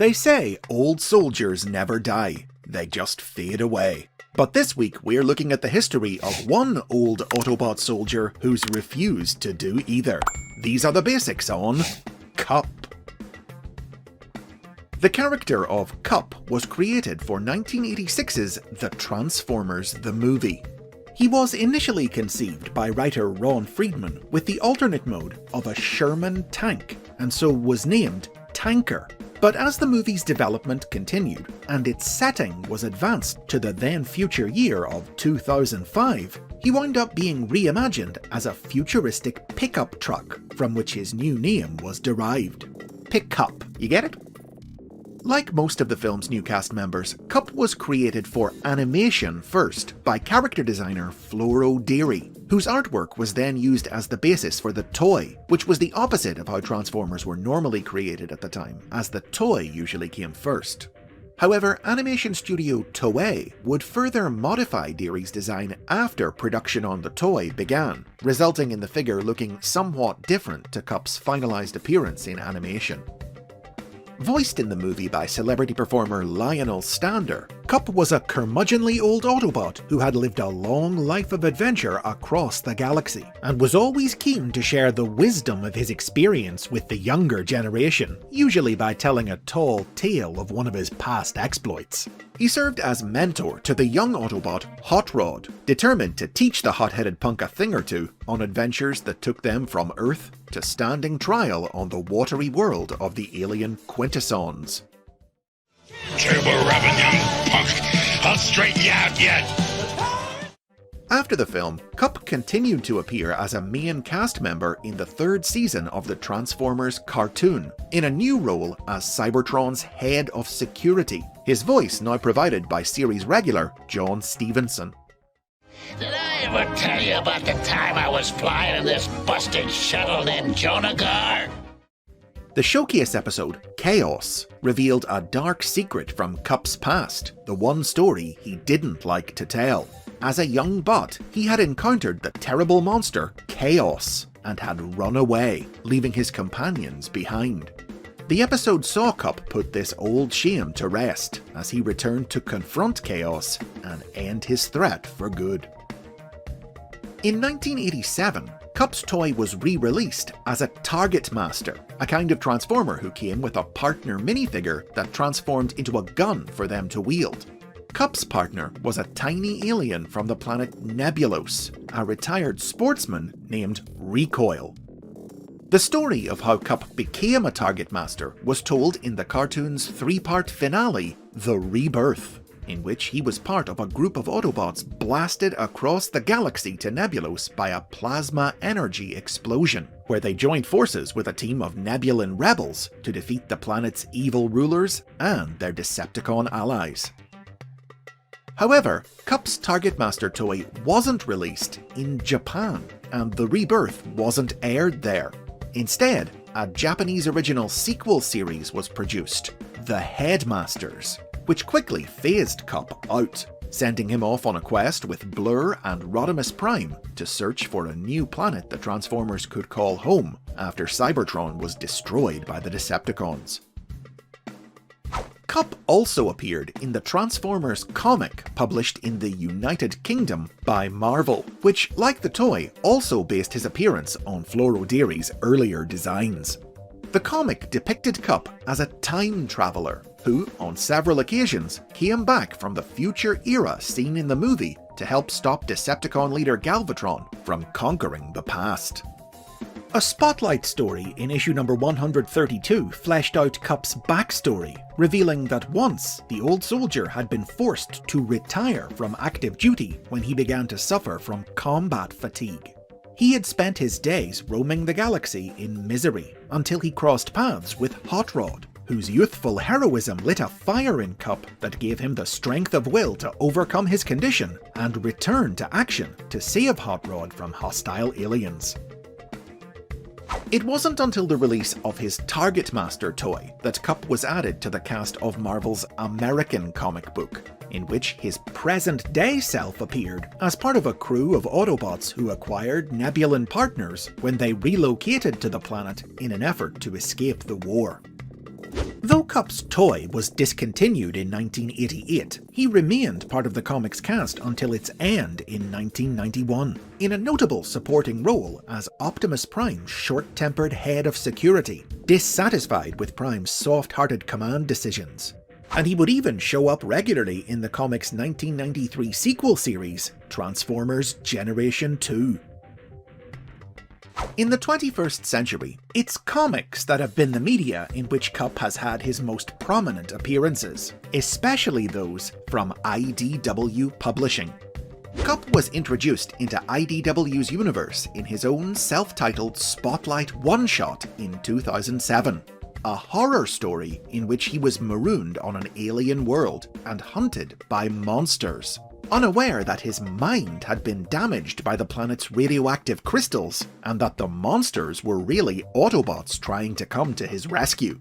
They say old soldiers never die, they just fade away. But this week we're looking at the history of one old Autobot soldier who's refused to do either. These are the basics on KUP. The character of KUP was created for 1986's The Transformers the Movie. He was initially conceived by writer Ron Friedman with the alternate mode of a Sherman tank, and so was named Tanker. But as the movie's development continued, and its setting was advanced to the then future year of 2005, he wound up being reimagined as a futuristic pickup truck, from which his new name was derived. Pickup, you get it? Like most of the film's new cast members, KUP was created for animation first by character designer Floro Deary, whose artwork was then used as the basis for the toy, which was the opposite of how Transformers were normally created at the time, as the toy usually came first. However, animation studio Toei would further modify Deary's design after production on the toy began, resulting in the figure looking somewhat different to KUP's finalized appearance in animation. Voiced in the movie by celebrity performer Lionel Stander, KUP was a curmudgeonly old Autobot who had lived a long life of adventure across the galaxy, and was always keen to share the wisdom of his experience with the younger generation, usually by telling a tall tale of one of his past exploits. He served as mentor to the young Autobot Hot Rod, determined to teach the hot-headed punk a thing or two on adventures that took them from Earth to standing trial on the watery world of the alien Quintessons. Table rubbing, young punk. I'll straighten you out yet. After the film, KUP continued to appear as a main cast member in the third season of the Transformers cartoon, in a new role as Cybertron's head of security, his voice now provided by series regular John Stevenson. Did I ever tell you about the time I was flying in this busted shuttle named Jonagar? The showcase episode, Chaos, revealed a dark secret from KUP's past, the one story he didn't like to tell. As a young bot, he had encountered the terrible monster, Chaos, and had run away, leaving his companions behind. The episode saw KUP put this old shame to rest, as he returned to confront Chaos and end his threat for good. In 1987, KUP's toy was re-released as a Target Master, a kind of Transformer who came with a partner minifigure that transformed into a gun for them to wield. KUP's partner was a tiny alien from the planet Nebulos, a retired sportsman named Recoil. The story of how KUP became a Target Master was told in the cartoon's three-part finale, The Rebirth, in which he was part of a group of Autobots blasted across the galaxy to Nebulos by a plasma energy explosion, where they joined forces with a team of Nebulan rebels to defeat the planet's evil rulers and their Decepticon allies. However, KUP's Target Master toy wasn't released in Japan, and The Rebirth wasn't aired there. Instead, a Japanese original sequel series was produced, The Headmasters, which quickly phased KUP out, sending him off on a quest with Blur and Rodimus Prime to search for a new planet the Transformers could call home after Cybertron was destroyed by the Decepticons. KUP also appeared in the Transformers comic published in the United Kingdom by Marvel, which, like the toy, also based his appearance on Floro Deary's earlier designs. The comic depicted KUP as a time traveller who, on several occasions, came back from the future era seen in the movie to help stop Decepticon leader Galvatron from conquering the past. A spotlight story in issue number 132 fleshed out KUP's backstory, revealing that once the old soldier had been forced to retire from active duty when he began to suffer from combat fatigue. He had spent his days roaming the galaxy in misery until he crossed paths with Hot Rod, whose youthful heroism lit a fire in KUP that gave him the strength of will to overcome his condition and return to action to save Hot Rod from hostile aliens. It wasn't until the release of his Target Master toy that KUP was added to the cast of Marvel's American comic book, in which his present-day self appeared as part of a crew of Autobots who acquired Nebulan partners when they relocated to the planet in an effort to escape the war. Though Cup's toy was discontinued in 1988, he remained part of the comics cast until its end in 1991, in a notable supporting role as Optimus Prime's short-tempered head of security, dissatisfied with Prime's soft-hearted command decisions. And he would even show up regularly in the comic's 1993 sequel series, Transformers Generation 2. In the 21st century, it's comics that have been the media in which Kup has had his most prominent appearances, especially those from IDW Publishing. Kup was introduced into IDW's universe in his own self-titled Spotlight one-shot in 2007, a horror story in which he was marooned on an alien world and hunted by monsters. Unaware that his mind had been damaged by the planet's radioactive crystals, and that the monsters were really Autobots trying to come to his rescue.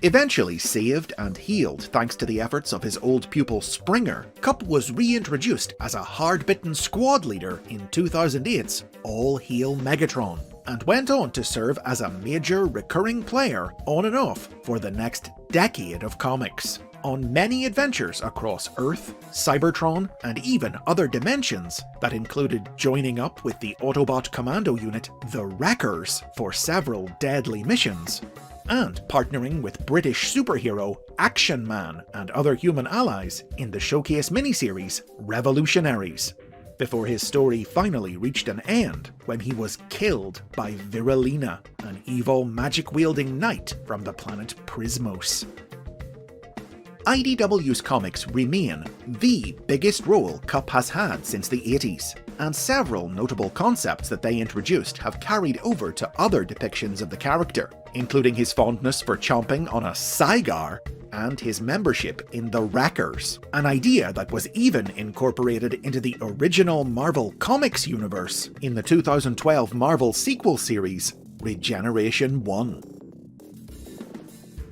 Eventually saved and healed thanks to the efforts of his old pupil Springer, Kup was reintroduced as a hard-bitten squad leader in 2008's All Hail Megatron, and went on to serve as a major recurring player on and off for the next decade of comics, on many adventures across Earth, Cybertron, and even other dimensions that included joining up with the Autobot commando unit, the Wreckers, for several deadly missions, and partnering with British superhero Action Man and other human allies in the showcase miniseries Revolutionaries, before his story finally reached an end when he was killed by Virilina, an evil magic-wielding knight from the planet Prismos. IDW's comics remain the biggest role Kup has had since the 80s, and several notable concepts that they introduced have carried over to other depictions of the character, including his fondness for chomping on a cigar and his membership in the Wreckers, an idea that was even incorporated into the original Marvel Comics universe in the 2012 Marvel sequel series, Regeneration 1.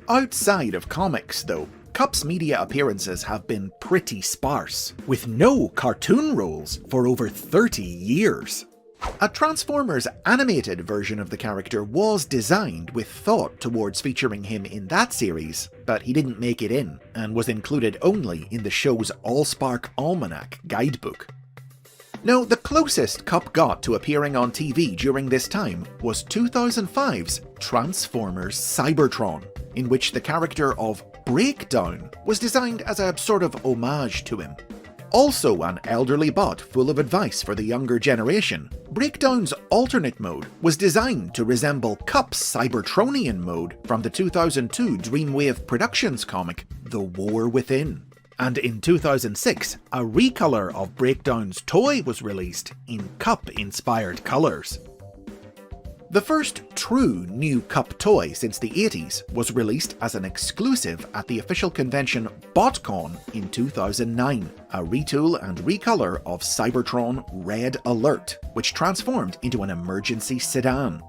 Outside of comics, though, Kup's media appearances have been pretty sparse, with no cartoon roles for over 30 years. A Transformers animated version of the character was designed with thought towards featuring him in that series, but he didn't make it in, and was included only in the show's Allspark Almanac guidebook. Now, the closest Kup got to appearing on TV during this time was 2005's Transformers Cybertron, in which the character of Breakdown was designed as a sort of homage to him. Also an elderly bot full of advice for the younger generation, Breakdown's alternate mode was designed to resemble Kup's Cybertronian mode from the 2002 Dreamwave Productions comic The War Within. And in 2006, a recolor of Breakdown's toy was released in Kup-inspired colours. The first true new Kup toy since the 80s was released as an exclusive at the official convention BotCon in 2009, a retool and recolor of Cybertron Red Alert, which transformed into an emergency sedan.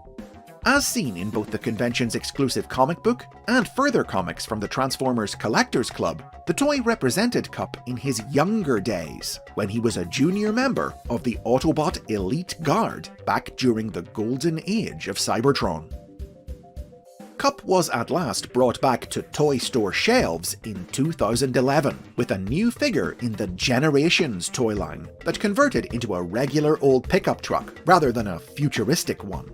As seen in both the convention's exclusive comic book and further comics from the Transformers Collectors Club, the toy represented Kup in his younger days, when he was a junior member of the Autobot Elite Guard back during the golden age of Cybertron. Kup was at last brought back to toy store shelves in 2011 with a new figure in the Generations toy line that converted into a regular old pickup truck rather than a futuristic one.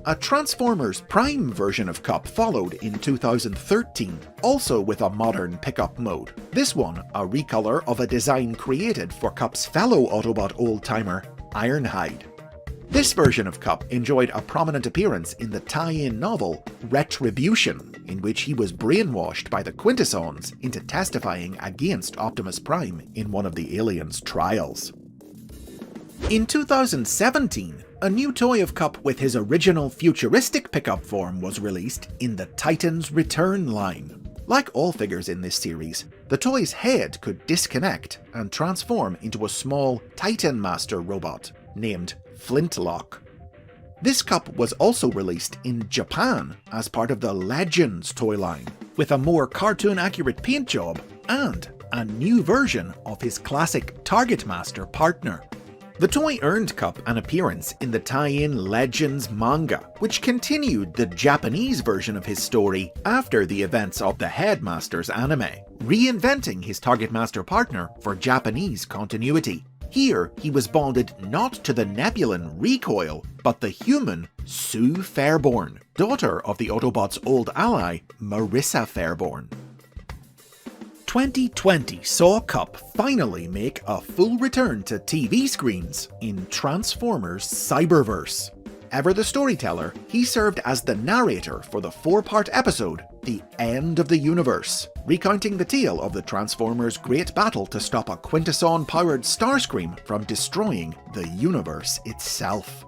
A Transformers Prime version of Kup followed in 2013, also with a modern pickup mode, this one a recolor of a design created for Kup's fellow Autobot old-timer, Ironhide. This version of Kup enjoyed a prominent appearance in the tie-in novel Retribution, in which he was brainwashed by the Quintessons into testifying against Optimus Prime in one of the aliens' trials. In 2017, a new toy of Kup with his original futuristic pickup form was released in the Titans Return line. Like all figures in this series, the toy's head could disconnect and transform into a small Titan Master robot named Flintlock. This Kup was also released in Japan as part of the Legends toy line, with a more cartoon-accurate paint job and a new version of his classic Target Master partner. The toy earned KUP an appearance in the tie-in Legends manga, which continued the Japanese version of his story after the events of the Headmaster's anime, reinventing his Target Master partner for Japanese continuity. Here, he was bonded not to the Nebulan Recoil, but the human Sue Fairborn, daughter of the Autobots' old ally, Marissa Fairborn. 2020 saw KUP finally make a full return to TV screens in Transformers Cyberverse. Ever the storyteller, he served as the narrator for the 4-part episode, The End of the Universe, recounting the tale of the Transformers' great battle to stop a Quintesson-powered Starscream from destroying the universe itself.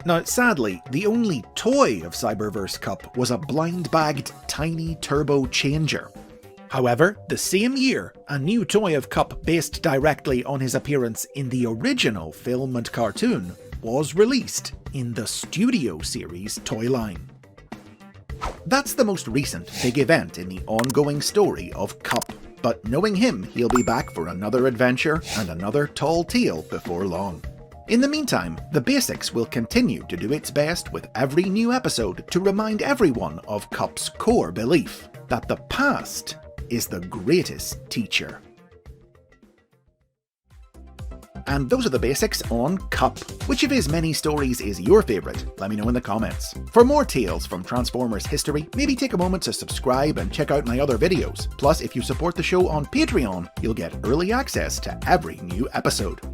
Now, sadly, the only toy of Cyberverse KUP was a blind-bagged tiny turbo changer. However, the same year, a new toy of KUP based directly on his appearance in the original film and cartoon was released in the Studio Series toy line. That's the most recent big event in the ongoing story of KUP, but knowing him, he'll be back for another adventure and another tall tale before long. In the meantime, the Basics will continue to do its best with every new episode to remind everyone of KUP's core belief that the past is the greatest teacher. And those are the basics on KUP. Which of his many stories is your favourite? Let me know in the comments. For more tales from Transformers history, maybe take a moment to subscribe and check out my other videos. Plus, if you support the show on Patreon, you'll get early access to every new episode.